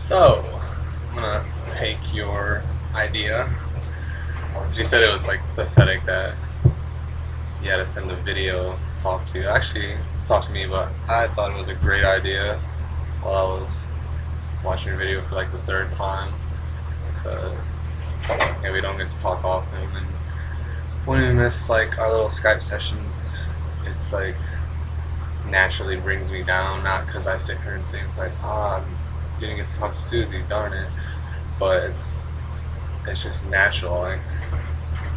So, I'm gonna take your idea. You said it was like pathetic that you had to send a video to talk to you. Actually, to talk to me, but I thought it was a great idea while I was watching your video for like the third time. Because we don't get to talk often, and when we miss like our little Skype sessions, it's like naturally brings me down. Not because I sit here and think like, I didn't get to talk to Susie, darn it. But it's just natural. Like,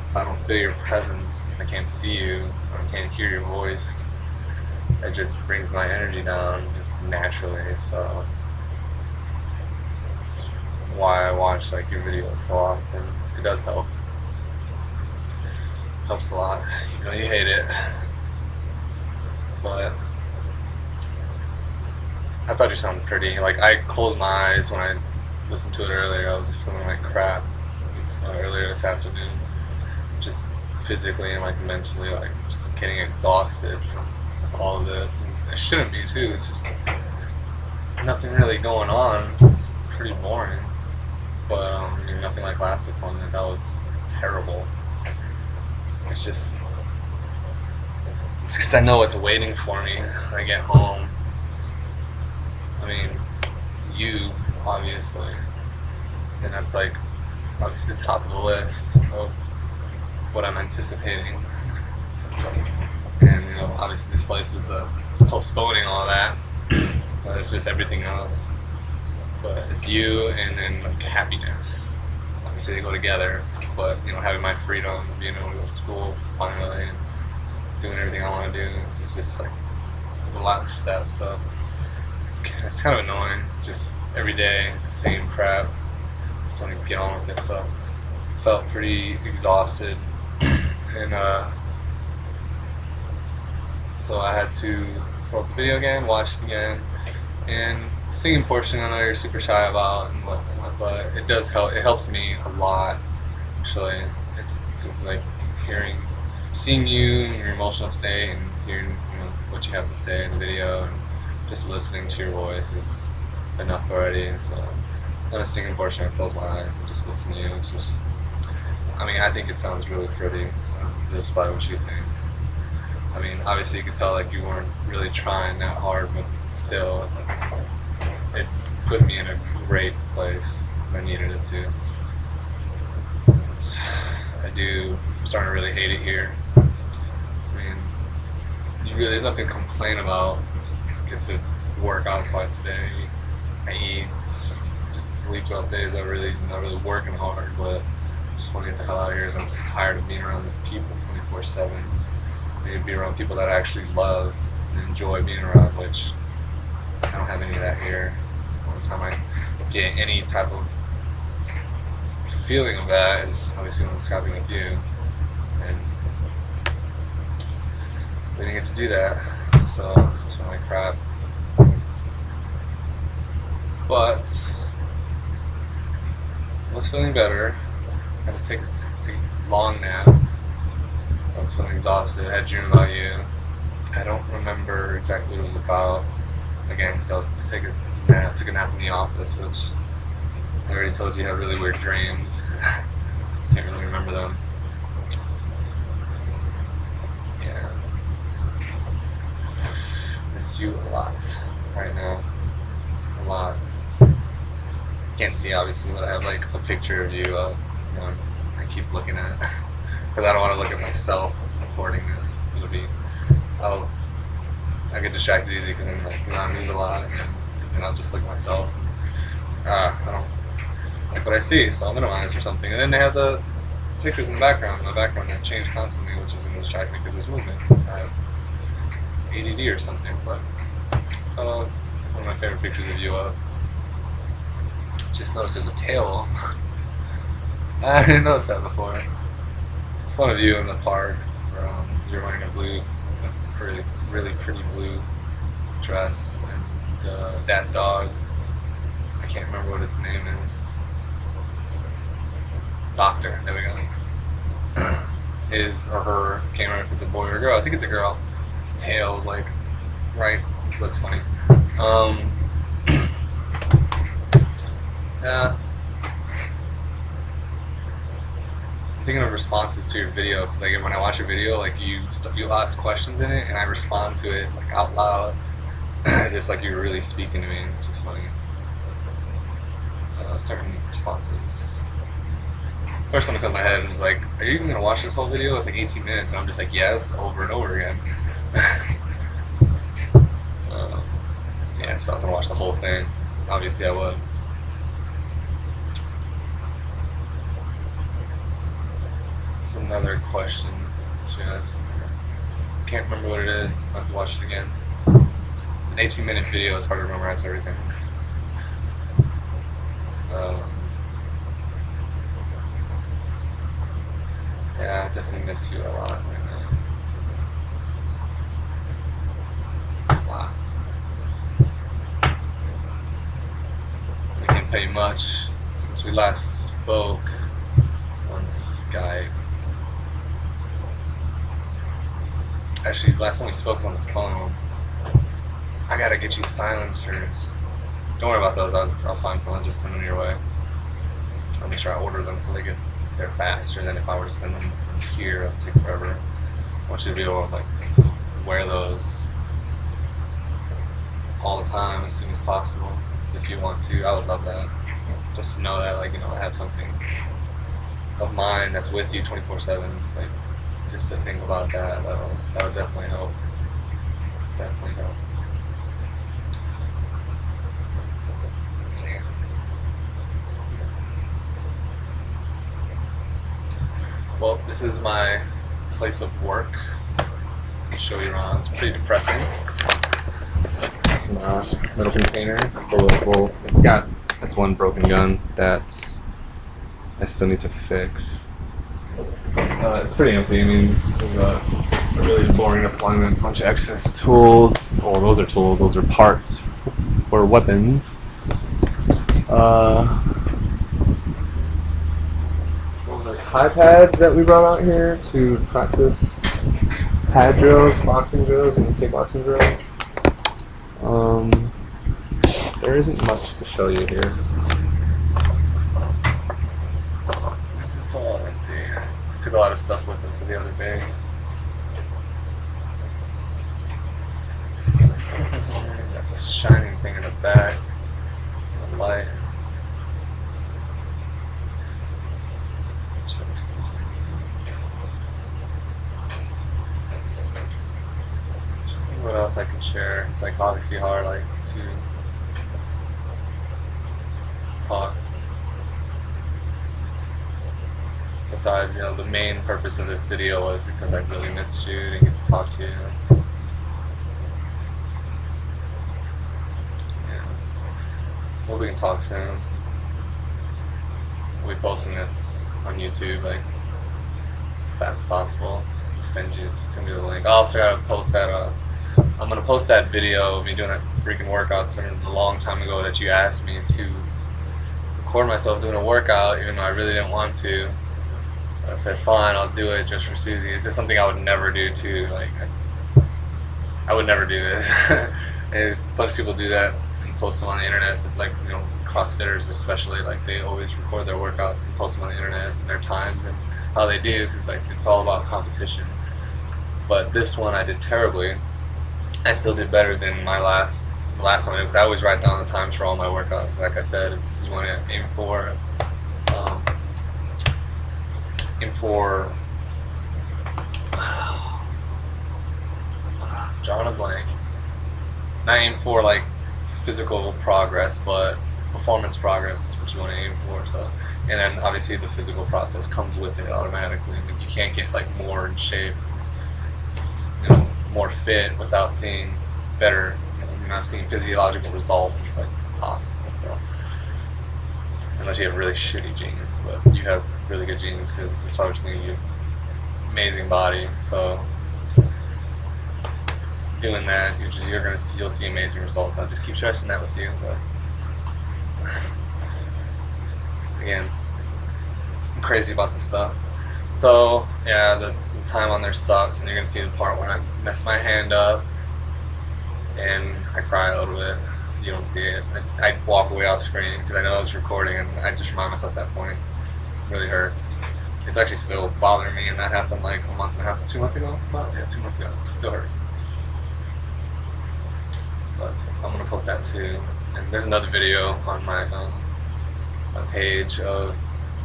if I don't feel your presence, if I can't see you, or I can't hear your voice, it just brings my energy down just naturally. So that's why I watch like your videos so often. It does help. Helps a lot. You know you hate it, but I thought you sounded pretty. Like, I closed my eyes when I listened to it earlier. I was feeling like crap earlier this afternoon, just physically and like mentally, like just getting exhausted from all of this. And I shouldn't be too. It's just nothing really going on. It's pretty boring. But nothing like last appointment. That was terrible. It's because I know what's waiting for me when I get home. You, obviously, and that's like obviously the top of the list of what I'm anticipating. And obviously this place is postponing all that. But it's just everything else. But it's you and then like happiness. Obviously they go together. But having my freedom, being able to go to school finally, and doing everything I want to do, it's just like the last step. So it's kind of annoying. Just every day it's the same crap. Just want to get on with it. So I felt pretty exhausted, and so I had to pull up the video again, watch it again, and the singing portion I know you're super shy about and whatnot, but it does help. It helps me a lot, actually. It's just like seeing you and your emotional state, and hearing what you have to say in the video, and just listening to your voice is enough already. And so on a singing portion, I close my eyes and just listen to you. It's just, I think it sounds really pretty, despite what you think. Obviously you could tell like you weren't really trying that hard, but still, it put me in a great place when I needed it to. So I'm starting to really hate it here. There's nothing to complain about. Just get to work out twice a day. I eat, just sleep throughout days. I'm not really working hard, but I just want to get the hell out of here. I'm tired of being around these people 24/7. I need to be around people that I actually love and enjoy being around, which I don't have any of that here. The only time I get any type of feeling of that is obviously when I'm Skyping with you, and we didn't get to do that, so it's just like crap. But I was feeling better. I had to take a long nap. I was feeling exhausted. I had a dream about you. I don't remember exactly what it was about. Again, because I took a nap in the office, which I already told you I had really weird dreams. Can't really remember them. Yeah. Miss you a lot right now. A lot. Can't see obviously, but I have like a picture of you. I keep looking at it because I don't want to look at myself recording this. I get distracted easy because I'm like I move a lot, and then I'll just look at myself. I don't like what I see, so I'll minimize or something. And then they have the pictures in the background. My background that change constantly, which is going to distract me because there's movement. So I have ADD or something. But so one of my favorite pictures of you up. Just noticed there's a tail. I didn't notice that before. It's one of you in the park. You're wearing a really pretty blue dress, and that dog, I can't remember what its name is. Doctor, there we go. His or her, can't remember if it's a boy or a girl. I think it's a girl. Tail's like right, it looks funny. Yeah. I'm thinking of responses to your video because like when I watch your video, like you ask questions in it, and I respond to it like out loud, as if like you're really speaking to me, which is funny. Certain responses. First one that comes to my head is like, "Are you even gonna watch this whole video? It's like 18 minutes," and I'm just like, "Yes," over and over again. Yeah, so I was gonna watch the whole thing. Obviously, I would. There's another question she asked. Can't remember what it is. I'll have to watch it again. It's an 18-minute video. It's hard to memorize everything. Yeah, I definitely miss you a lot right now. A lot. I can't tell you much since we last spoke on Skype. Actually, last time we spoke was on the phone. I gotta get you silencers. Don't worry about those. I'll find someone. Just send them your way. I'll make sure I order them so they're faster than if I were to send them from here. It'll take forever. I want you to be able to like wear those all the time as soon as possible. So if you want to, I would love that. Just to know that, like, you know, I have something of mine that's with you 24/7. Like, just to think about that, that would definitely help. Definitely help. Chance. Well, this is my place of work. I'll show you around. It's pretty depressing. Metal container full of, well, it's one broken gun that I still need to fix. It's pretty empty. I mean, this is a really boring deployment. It's a bunch of excess tools. Well, those are tools. Those are parts for weapons. Those are Thai pads that we brought out here to practice pad drills, boxing drills, and kickboxing drills. There isn't much to show you here. This is all empty. I took a lot of stuff with them to the other base. There's that shining thing in the back. The light. What else I can share? It's like obviously hard, like, to talk. Besides, you know, the main purpose of this video was because I really missed you and get to talk to you. Yeah. Hope we can talk soon. We'll be posting this on YouTube like as fast as possible. Just send you the link. I also gotta post that. I'm gonna post that video of me doing a freaking workout a long time ago that you asked me to record myself doing a workout, even though I really didn't want to. I said, fine, I'll do it just for Susie. It's just something I would never do too. Like, I would never do this. And a bunch of people do that and post them on the internet, but like, you know, CrossFitters especially, like they always record their workouts and post them on the internet and their times and how they do, because like it's all about competition. But this one I did terribly. I still did better than the last time I did, because I always write down the times for all my workouts. Like I said, it's, you want to aim for drawing a blank. Not aim for like physical progress, but performance progress, which you want to aim for. So, and then obviously the physical process comes with it automatically. Like, you can't get like more in shape, you know, more fit without seeing better. You know, you're not seeing physiological results. It's like impossible. So, unless you have really shitty genes, but you have really good genes, because this obviously you have amazing body. So doing that, you'll see amazing results. I'll just keep stressing that with you. But again, I'm crazy about this stuff. So yeah, the time on there sucks, and you're gonna see the part when I mess my hand up and I cry a little bit. you don't see it. I'd walk away off screen because I know it's recording, and I just remind myself at that point. It really hurts. It's actually still bothering me, and that happened like a month and a half, 2 months ago. Yeah, 2 months ago. It still hurts. But I'm gonna post that too. And there's another video on my page of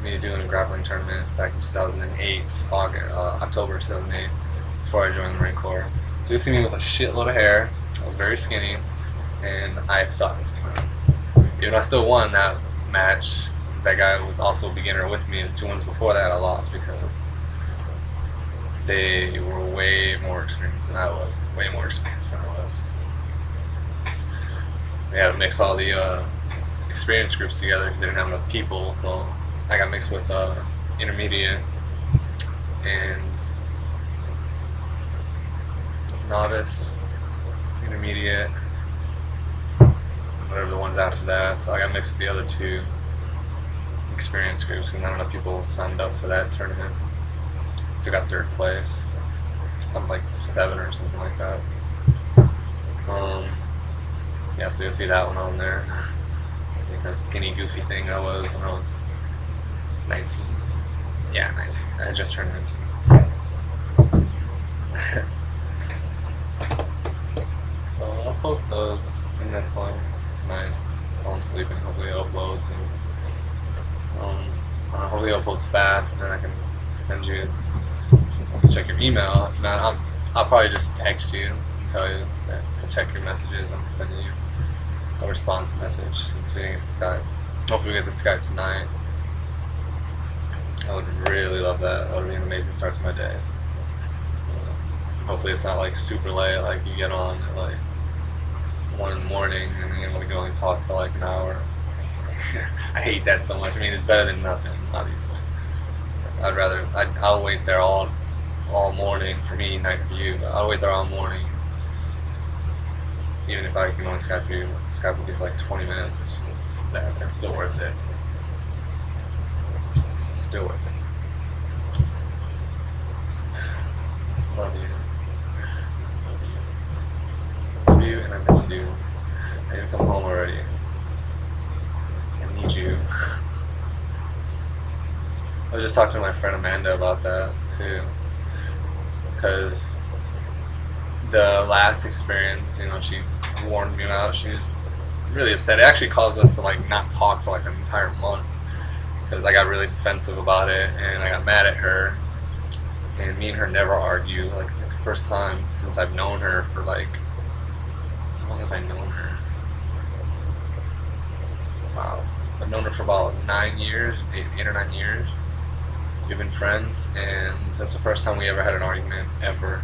me doing a grappling tournament back in 2008, October 2008, before I joined the Marine Corps. So you see me with a shitload of hair. I was very skinny, and I sucked. Even though I still won that match, because that guy was also a beginner with me. The 2 ones before that I lost because they were way more experienced than I was. Way more experienced than I was. They had to mix all the experience groups together because they didn't have enough people. So I got mixed with intermediate and it was novice, intermediate, whatever the ones after that. So I got mixed with the other 2 experience groups, and not enough people signed up for that tournament. Still got 3rd place. I'm like 7 or something like that. Yeah, so you'll see that one on there. The kind of skinny, goofy thing I was when I was 19. Yeah, 19. I had just turned 19. So I'll post those in this one tonight while I'm sleeping. Hopefully it uploads, and hopefully it uploads fast, and then I can send you. You can check your email. If not, I'll probably just text you and tell you to check your messages. I'm sending you a response message since we didn't get to Skype. Hopefully we get to Skype tonight. I would really love that. That would be an amazing start to my day. Hopefully it's not like super late, like you get on at like 1 in the morning and then we can only talk for like an hour. I hate that so much. I mean, it's better than nothing, obviously. I'll wait there all morning for me, night for you, but I'll wait there all morning. Even if I can only Skype with you for like 20 minutes, it's just that. It's still worth it. It's still worth it. Love you. Love you, and I miss you. I need to come home already. I need you. I was just talking to my friend Amanda about that too, because the last experience, you know, she warned me about. She was really upset. It actually caused us to like not talk for like an entire month because I got really defensive about it and I got mad at her. And me and her never argue. Like it's like the first time since I've known her for like, how long have I known her? Wow, I've known her for about 9 years, 8 or 9 years. We've been friends, and that's the first time we ever had an argument ever.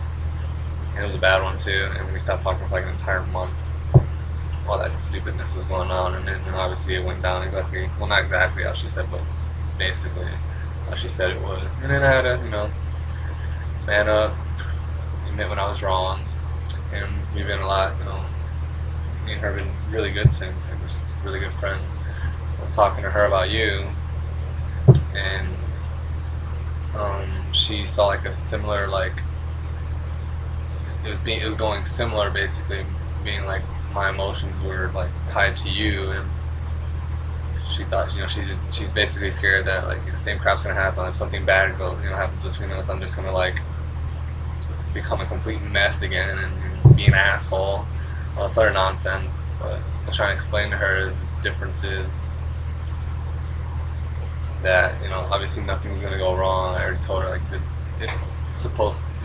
And it was a bad one too, and we stopped talking for like an entire month while that stupidness was going on. And then obviously it went down exactly, well not exactly how she said, but basically how she said it would. And then I had to, you know, man up, admit when I was wrong, and we've been a lot, you know, me and her have been really good since, and we're really good friends. So I was talking to her about you, and she saw like a similar, like, it was going similar, basically, being like my emotions were like tied to you, and she thought, you know, she's basically scared that like the same crap's gonna happen. If something bad happens between us, I'm just gonna like become a complete mess again and be an asshole. All this other nonsense. But I was trying to explain to her the differences. That, you know, obviously nothing's gonna go wrong. I already told her like the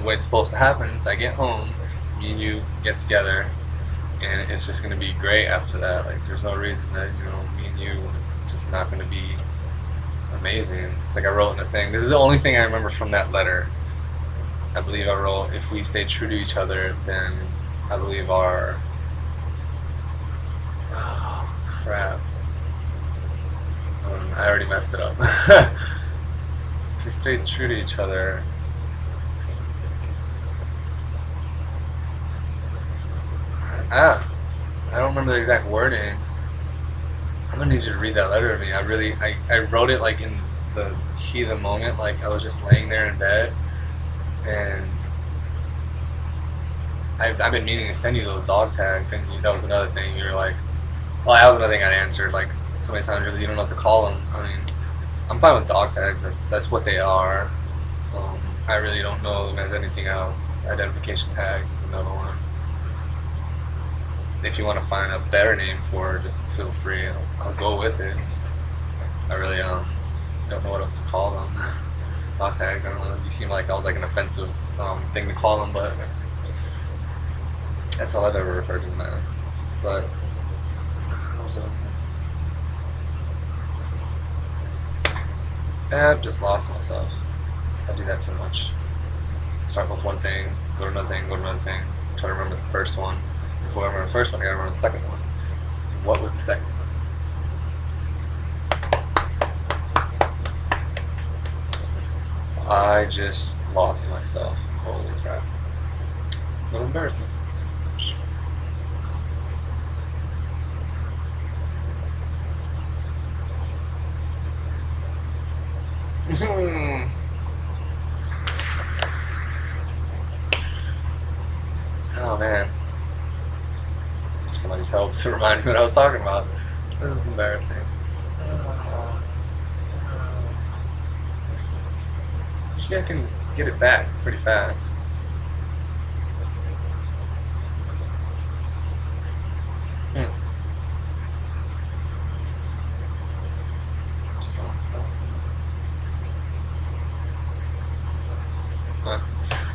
way it's supposed to happen is I get home, me and you get together, and it's just gonna be great after that. Like there's no reason that, you know, me and you are just not gonna be amazing. It's like I wrote in the thing. This is the only thing I remember from that letter. I believe I wrote, if we stay true to each other, then I believe our, oh crap, I already messed it up. If we stay true to each other, I don't remember the exact wording. I'm gonna need you to read that letter to me. I wrote it like in the heat of the moment, like I was just laying there in bed, and I've been meaning to send you those dog tags, and that was another thing. You were like, Well, that was another thing I answered. Like so many times, you don't know what to call them. I mean, I'm fine with dog tags. That's what they are. I really don't know them as anything else. Identification tags is another one. If you want to find a better name for it, just feel free. I'll go with it. I really don't know what else to call them. Dog tags. I don't know. You seem like I was like an offensive thing to call them, but that's all I've ever referred to them as. But what was it? I've just lost myself. I do that too much. Start with one thing, go to another thing, go to another thing. Try to remember the first one. Before I remember the first one, I gotta remember the second one. What was the second one? I just lost myself. Holy crap. It's a little embarrassing. Oh man. Somebody's help to remind me what I was talking about. This is embarrassing. Actually, I can get it back pretty fast.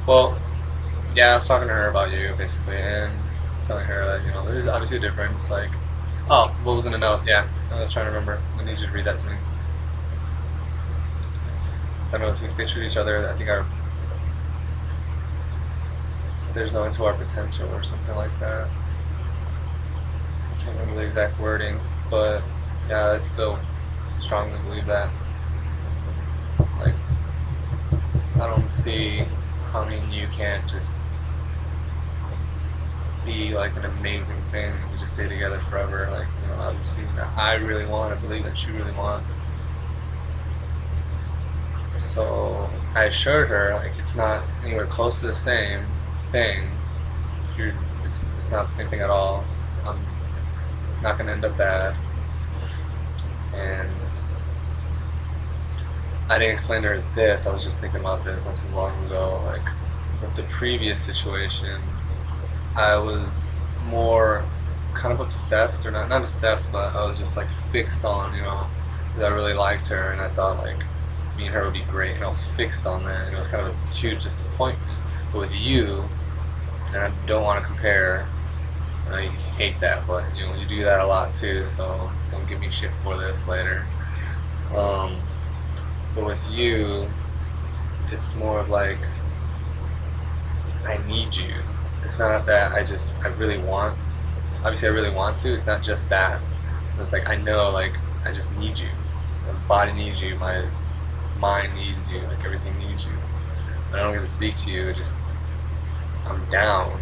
Well, yeah, I was talking to her about you basically, and telling her that there's obviously a difference. Like, oh, what was in the note? Yeah, I was trying to remember. I need you to read that to me. I know as we stay true to each other, I think there's no end to our potential or something like that. I can't remember the exact wording, but yeah, I still strongly believe that. Like, I don't see how you can't just be like an amazing thing and we just stay together forever. Like, obviously, I really want to believe that you really want. So I assured her, like, it's not anywhere close to the same thing. It's not the same thing at all. It's not going to end up bad. And I didn't explain to her this. I was just thinking about this not too long ago. Like, with the previous situation, I was more kind of obsessed, or not obsessed, but I was just like fixed on, because I really liked her and I thought like me and her would be great, and I was fixed on that, and it was kind of a huge disappointment. But with you, and I don't want to compare, and I hate that, but you do that a lot too, so don't give me shit for this later. But with you, it's more of like, I need you. It's not that I really want, obviously I really want to, it's not just that. It's like, I know, like, I just need you. My body needs you, my mind needs you, like, everything needs you. When I don't get to speak to you, I'm down,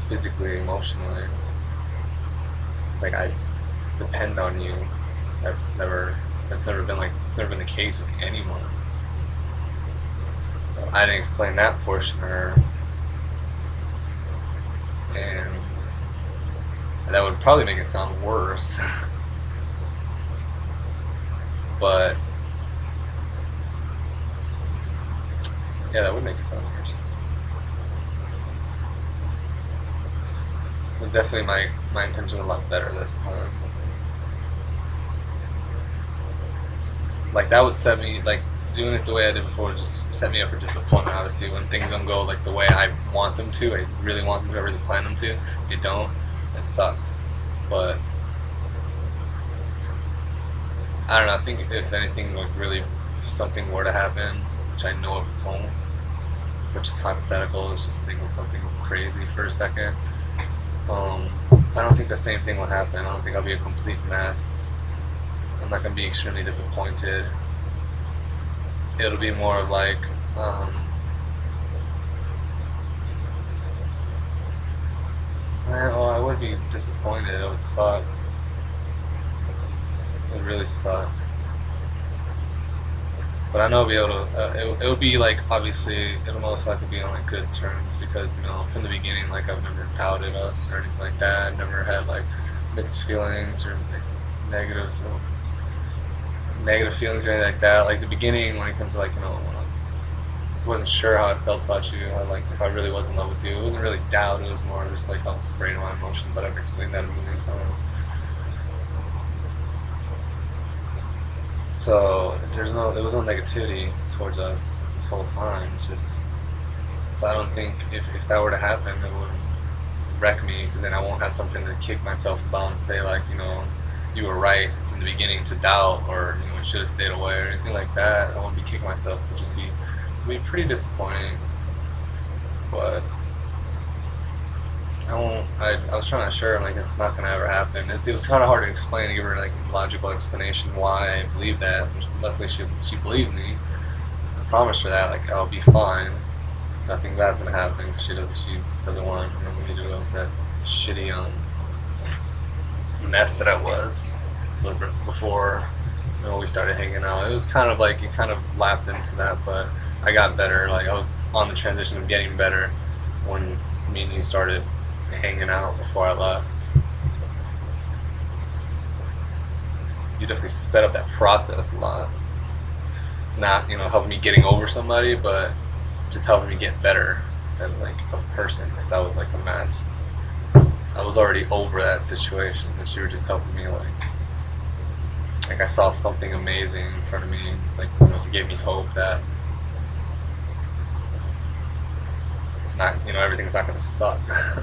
physically, emotionally. It's like, I depend on you. That's never been the case with anyone. So I didn't explain that portion to her. And that would probably make it sound worse. But yeah, that would make it sound worse. But definitely my intention a lot better this time. Like, that would set me, like, doing it the way I did before just set me up for disappointment. Obviously, when things don't go like the way I want them to, I really want them to, I really plan them to, they don't, it sucks. But I don't know, I think if anything, like, really, if something were to happen, which I know it won't, which is hypothetical, it's just thinking something crazy for a second, I don't think the same thing will happen. I don't think I'll be a complete mess. I'm not going to be extremely disappointed. It'll be more of like, I would be disappointed. It would suck. It would really suck. But I know I'll be able to, it would be like, obviously, it'll most likely be on like good terms because, from the beginning, like, I've never doubted us or anything like that. I've never had like mixed feelings or like negative feelings or anything like that. Like the beginning, when it comes to like, you know, when wasn't sure how I felt about you, like if I really was in love with you. It wasn't really doubt, it was more just like I'm afraid of my emotion, but I've explained that a million times. So there was no negativity towards us this whole time. It's just, so I don't think if that were to happen, it would wreck me, because then I won't have something to kick myself about and say like, you know, you were right from the beginning to doubt, or you know, should have stayed away or anything like that. I won't be kicking myself. It would just be pretty disappointing. But I was trying to assure him like it's not gonna ever happen. It was kind of hard to explain, to give her like a logical explanation why I believe that. Luckily she believed me. I promised her that like I'll be fine. Nothing bad's gonna happen. She doesn't want, you know, me to go into that shitty mess that I was before, you know, we started hanging out. It was kind of like, it kind of lapped into that, but I got better. Like I was on the transition of getting better when me and you started hanging out before I left. You definitely sped up that process a lot. Not, you know, helping me getting over somebody, but just helping me get better as like a person, because I was like a mess. I was already over that situation, but you were just helping me like I saw something amazing in front of me, like, you know, it gave me hope that it's not, you know, everything's not gonna suck. It's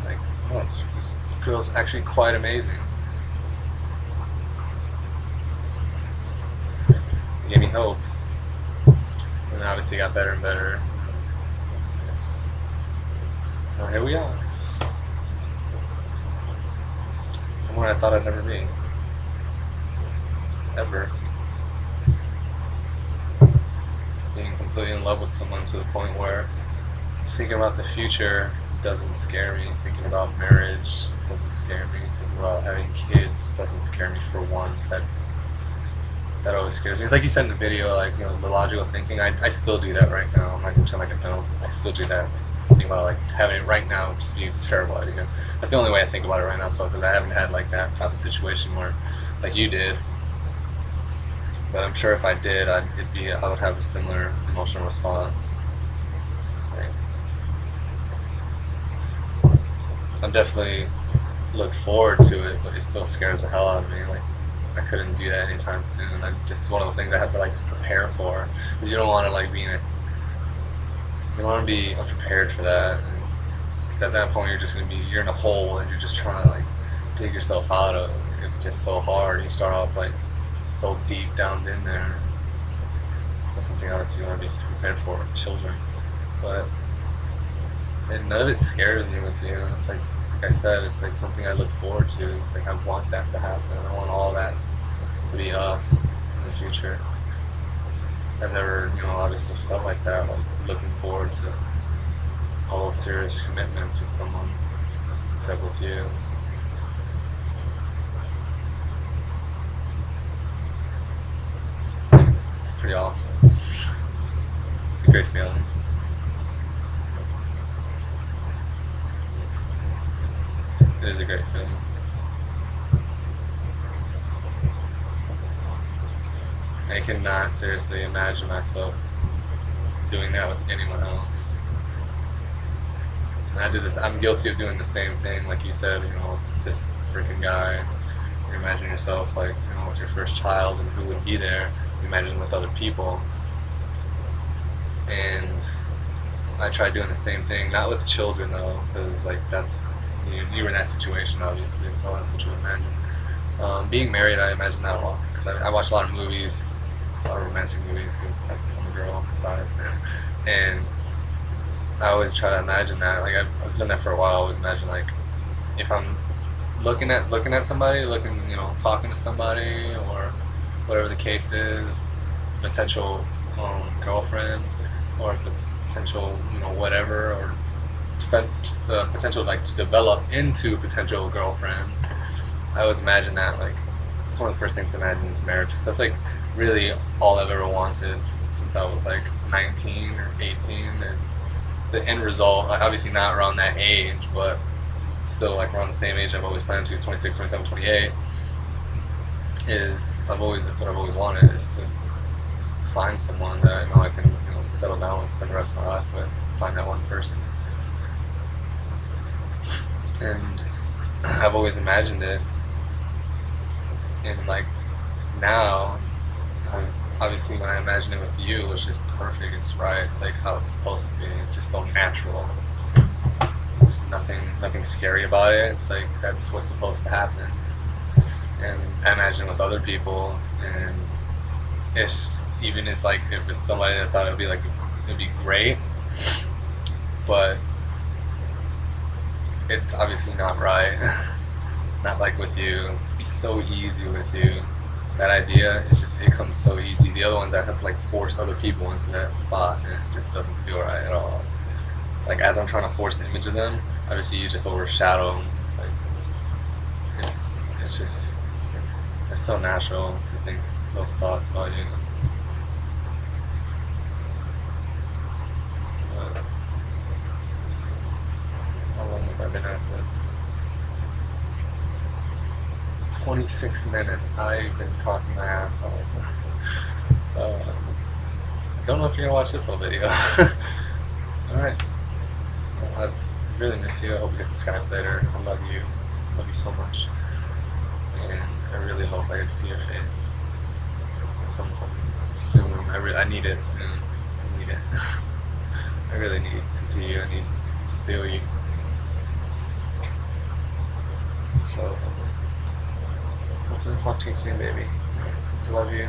like, oh, this girl's actually quite amazing. It gave me hope, and obviously got better and better. Well, here we are. Somewhere I thought I'd never be. Ever. Being completely in love with someone to the point where thinking about the future doesn't scare me. Thinking about marriage doesn't scare me. Thinking about having kids doesn't scare me for once. That always scares me. It's like you said in the video, like, you know, the logical thinking. I still do that right now. I'm not gonna pretend like I don't. I still do that. Thinking about like having it right now would just be a terrible idea. That's the only way I think about it right now. So because I haven't had like that type of situation where, like you did. But I'm sure if I did, I would have a similar emotional response. Like, I'm definitely look forward to it, but it still scares the hell out of me. Like, I couldn't do that anytime soon. Just one of those things I have to like prepare for, because you don't want to like be you don't want to be unprepared for that. Because at that point you're in a hole and you're just trying to like dig yourself out of it. It's just so hard. You start off like so deep down in there. That's something obviously you want to be prepared for with children. But none of it scares me with you. It's like I said, it's like something I look forward to. It's like I want that to happen. I want all that to be us in the future. I've never, you know, obviously felt like that, like looking forward to all serious commitments with someone, except with you. It's pretty awesome. It's a great feeling. It is a great feeling. I cannot seriously imagine myself doing that with anyone else. And I did this. I'm guilty of doing the same thing, like you said. You know, this freaking guy. You imagine yourself like, you know, with your first child and who would be there. You imagine with other people. And I tried doing the same thing, not with children though, because like that's you were in that situation obviously, so that's what you would imagine. Being married, I imagine that a lot, because I watch a lot of movies, a lot of romantic movies, because that's I'm a girl inside, and I always try to imagine that. Like I've done that for a while. I always imagine like if I'm looking at somebody, you know, talking to somebody or whatever the case is, potential girlfriend or potential, you know, whatever, or the potential like to develop into a potential girlfriend. I always imagine that, like, it's one of the first things I imagine is marriage, because that's like really all I've ever wanted since I was like 19 or 18, and the end result, like, obviously not around that age, but still like around the same age I've always planned to, 26, 27, 28, that's what I've always wanted, is to find someone that I know I can, settle down and spend the rest of my life with, find that one person. And I've always imagined it, and like now, obviously when I imagine it with you, it's just perfect, it's right, it's like how it's supposed to be, it's just so natural. There's nothing scary about it, it's like that's what's supposed to happen. And I imagine with other people, and it's even if it's somebody that thought it'd be great, but it's obviously not right. Not like with you. It's be so easy with you. That idea, it comes so easy. The other ones I have to force other people into that spot, and it just doesn't feel right at all. Like as I'm trying to force the image of them, obviously you just overshadow them. It's like it's so natural to think those thoughts about you. But how long have I been at this? 26 minutes. I've been talking my ass off. I don't know if you're gonna watch this whole video. Alright. Well, I really miss you. I hope you get to Skype later. I love you. Love you so much. And I really hope I get to see your face at some point soon. I need it soon. I need it. I really need to see you. I need to feel you. So, hopefully I'll talk to you soon, baby. I love you.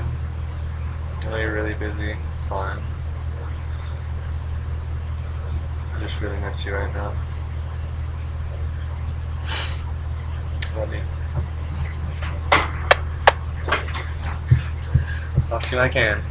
I know you're really busy. It's fine. I just really miss you right now. Love you. Talk to you when I can.